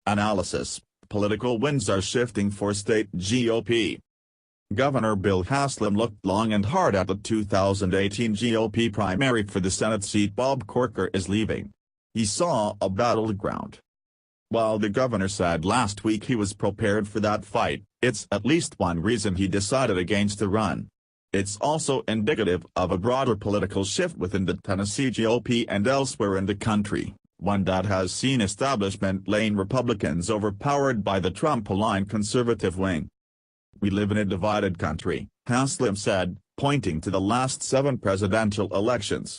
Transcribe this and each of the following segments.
Analysis: political winds are shifting for state GOP. Governor Bill Haslam looked long and hard at the 2018 GOP primary for the Senate seat Bob Corker is leaving. He saw a battleground. While the governor said last week he was prepared for that fight, it's at least one reason he decided against the run. It's also indicative of a broader political shift within the Tennessee GOP and elsewhere in the country, one that has seen establishment-lane Republicans overpowered by the Trump-aligned conservative wing. "We live in a divided country," Haslam said, pointing to the last 7 presidential elections.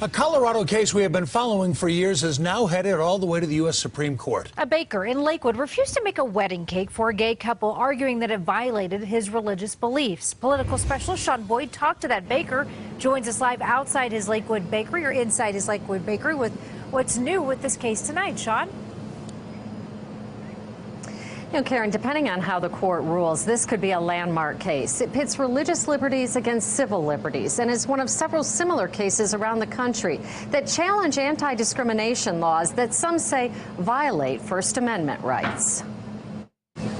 A Colorado case we have been following for years is now headed all the way to the U.S. Supreme Court. A baker in Lakewood refused to make a wedding cake for a gay couple, arguing that it violated his religious beliefs. Political specialist Sean Boyd talked to that baker, joins us live outside his Lakewood bakery, or inside his Lakewood bakery, with what's new with this case tonight. Sean? You know, Karen, depending on how the court rules, this could be a landmark case. It pits religious liberties against civil liberties and is one of several similar cases around the country that challenge anti-discrimination laws that some say violate First Amendment rights.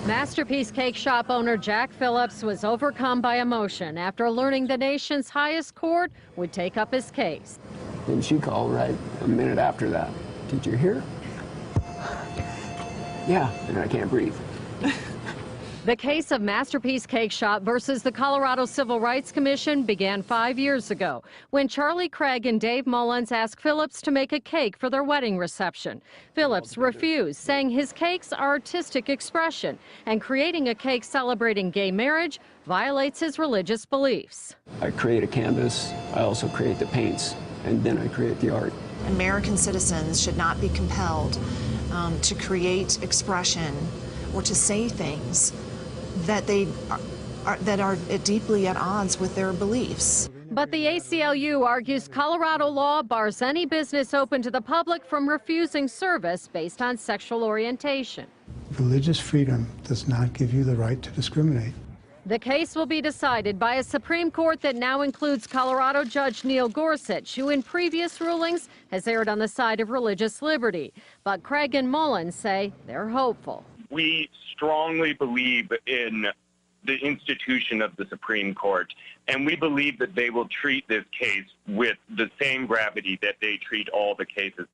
Masterpiece cake shop owner Jack Phillips was overcome by emotion after learning the nation's highest court would take up his case. And she called right a minute after that. "Did you hear?" "Yeah," and I can't breathe. The case of Masterpiece Cake Shop versus the Colorado Civil Rights Commission began 5 years ago when Charlie Craig and Dave Mullins asked Phillips to make a cake for their wedding reception. Phillips refused, saying his cakes are artistic expression, and creating a cake celebrating gay marriage violates his religious beliefs. I create a canvas, I also create the paints, and then I create the art. American citizens should not be compelled to create expression or to say things that are deeply at odds with their beliefs. But the ACLU argues Colorado law bars any business open to the public from refusing service based on sexual orientation. Religious freedom does not give you the right to discriminate. The case will be decided by a Supreme Court that now includes Colorado Judge Neil Gorsuch, who in previous rulings has erred on the side of religious liberty. But Craig and Mullins say they're hopeful. We strongly believe in the institution of the Supreme Court, and we believe that they will treat this case with the same gravity that they treat all the cases.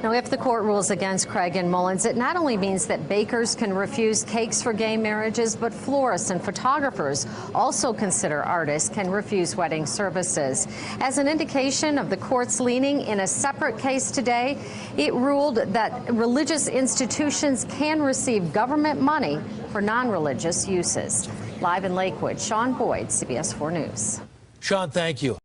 Now, if the court rules against Craig and Mullins, it not only means that bakers can refuse cakes for gay marriages, but florists and photographers, also consider artists, can refuse wedding services. As an indication of the court's leaning in a separate case today, it ruled that religious institutions can receive government money for non-religious uses. Live in Lakewood, Sean Boyd, CBS 4 News. Sean, thank you.